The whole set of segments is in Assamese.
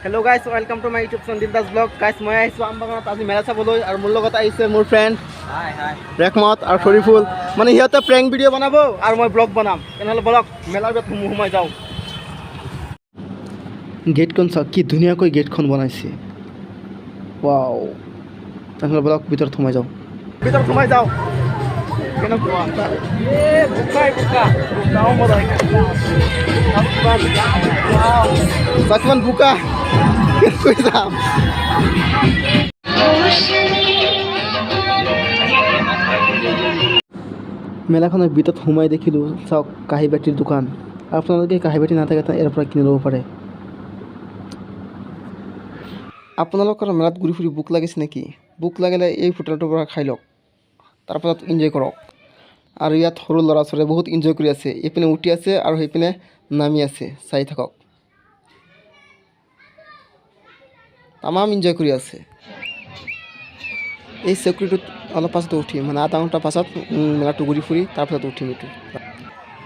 Hello guys, welcome to my YouTube channel Dildar vlog. Guys, মই আহিছো আমবাগানত আজি মেলা চাবলৈ আৰু মোৰ লগত আহিছে মোৰ ফ্ৰেণ্ড ৰেকমত আৰু শৰীফুল। মানে সিহঁতে প্ৰেংক ভিডিঅ' বনাব আৰু মই ব্লগ বনাম। তেনেহ'লে বলক মেলাৰ ভিতৰত সোমাই যাওঁ। গেটখন চাওক কি ধুনীয়াকৈ গেটখন বনাইছে। ৱাও। তেনেহ'লে বলক ভিতৰত সোমাই যাওঁ। ভিতৰত সোমাই যাওঁ। কেনেকুৱা? বোকা গাঁও মজা কিমান বোকা যাম মেলাখনৰ ভিতৰত সোমাই দেখিলোঁ চাওক কাঁহী বাতিৰ দোকান। আপোনালোকে কাঁহী বাতি নাথাকে ইয়াৰ পৰা কিনি ল'ব পাৰে। আপোনালোকৰ মেলাত ঘূৰি ফুৰি ভোক লাগিছে নেকি? ভোক লাগিলে এই হোটেলটোৰ পৰা খাই লওক, তাৰপাছত এনজয় কৰক। আৰু ইয়াত সৰু ল'ৰা ছোৱালীয়ে বহুত এনজয় কৰি আছে। এইপিনে উঠি আছে আৰু সেইপিনে নামি আছে, চাই থাকক। তামাম এনজয় কৰি আছে। এই চকীটোত অলপ পাছত উঠিম, মানে আধা ঘণ্টা পাছত মেলাটো ঘূৰি ফুৰি তাৰপাছত উঠিম। এইটো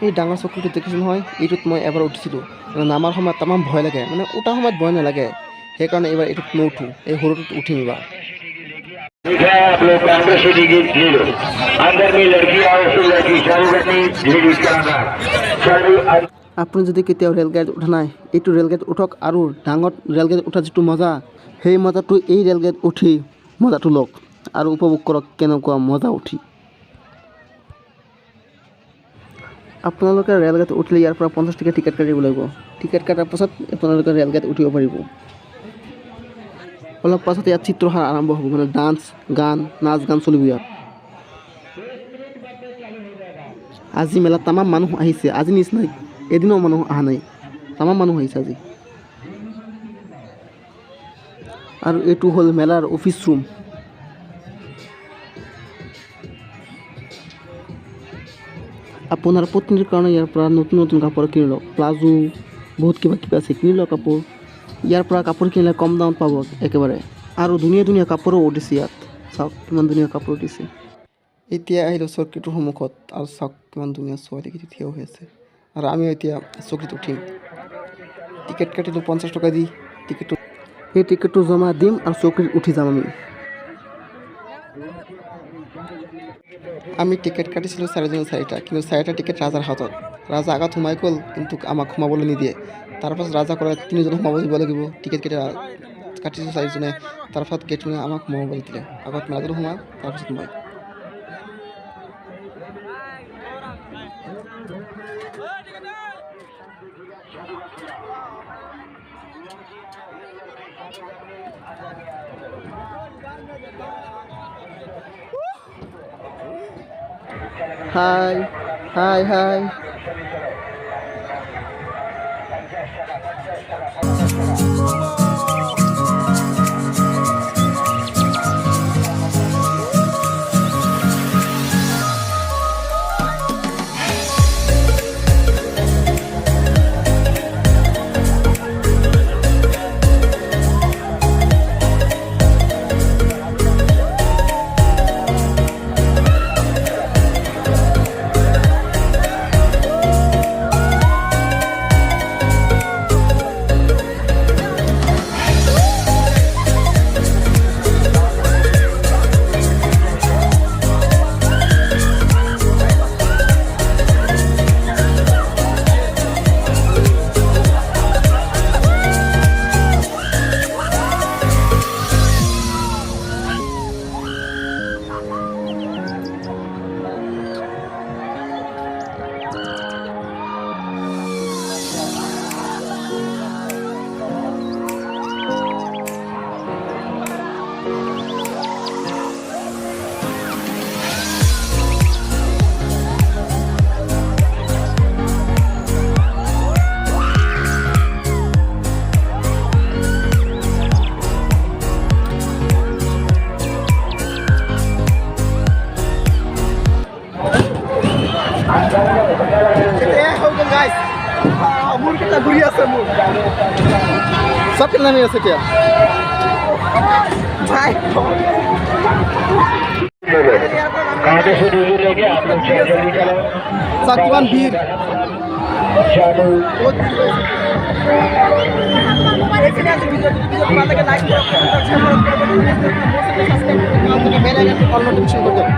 এই ডাঙৰ চকীটো দেখিছোঁ নহয়, এইটোত মই এবাৰ উঠিছিলোঁ। মানে নামাৰ সময়ত তামাম ভয় লাগে, মানে উঠাৰ সময়ত ভয় নালাগে। সেইকাৰণে এইবাৰ এইটোত নুঠোঁ, এই সৰুটোত উঠিম এইবাৰ। আপুনি যদি কেতিয়াও ৰেলগাড়ীত উঠা নাই, এইটো ৰেলগাড়ীত উঠক আৰু ডাঙৰ ৰেলগাড়ীত উঠা যিটো মজা, সেই মজাটো এই ৰেলগাড়ীত উঠি মজাটো লওক আৰু উপভোগ কৰক কেনেকুৱা মজা উঠি। আপোনালোকে ৰেলগাড়ীত উঠিলে ইয়াৰ পৰা 50 টকা টিকেট কাটিব লাগিব। টিকেট কটাৰ পাছত আপোনালোকে ৰেলগাড়ীত উঠিব পাৰিব। অলপ পাছত ইয়াত চিত্ৰহাৰ আৰম্ভ হ'ব, মানে ডান্স গান নাচ গান চলিব ইয়াত। আজি মেলাত তামাম মানুহ আহিছে, আজি নিচিনাই এদিনো মানুহ অহা নাই, তামাম মানুহ আহিছে আজি। আৰু এইটো হ'ল মেলাৰ অফিচ ৰুম। আপোনাৰ পত্নীৰ কাৰণে ইয়াৰ পৰা নতুন নতুন কাপোৰ কিনি লওক, প্লাজো বহুত কিবা কিবি আছে, কিনি লওক কাপোৰ। ইয়াৰ পৰা কাপোৰ কিনিলে কম দামত পাব একেবাৰে। আৰু ধুনীয়া ধুনীয়া কাপোৰো উঠিছে ইয়াত, চাওক কিমান ধুনীয়া কাপোৰ উঠিছে। এতিয়া আহিলোঁ চকীটোৰ সন্মুখত আৰু চাওক কিমান ধুনীয়া ছোৱালীকেইটা থিয় হৈ আছে। আৰু আমিও এতিয়া চকীত উঠিম। টিকেট কাটিলোঁ 50 টকা দি। সেই টিকেটটো জমা দিম আৰু চকীত উঠি যাম আমি। আমি টিকেট কাটিছিলোঁ 4টা, কিন্তু 4টা টিকেট ৰাজাৰ হাতত। ৰাজা আগত সোমাই গ'ল, কিন্তু আমাক সোমাবলৈ নিদিয়ে। তাৰপাছত ৰাজা ক'লে 3জন সোমাব দিব লাগিব। টিকেট কেইটা কাটিছোঁ 4জনে, তাৰপাছত গেটজনে আমাক সোমাবলৈ দিলে। আগত মেলাটো সোমাম, তাৰপাছত মই। হাই হাই হাই মোৰ কেইটা ঘূৰি আছে, মোৰ চব কেইটা নামি আছে এতিয়া। কিমান ভিৰ, এখানে আছে ভিডিও ভালো লাগে লাইক কৰো, কমেন্ট কৰো, শেয়াৰ কৰো, সাবস্ক্ৰাইব কৰো, বেল আইকনটি অল নোটিফিকেশন কৰে দাও।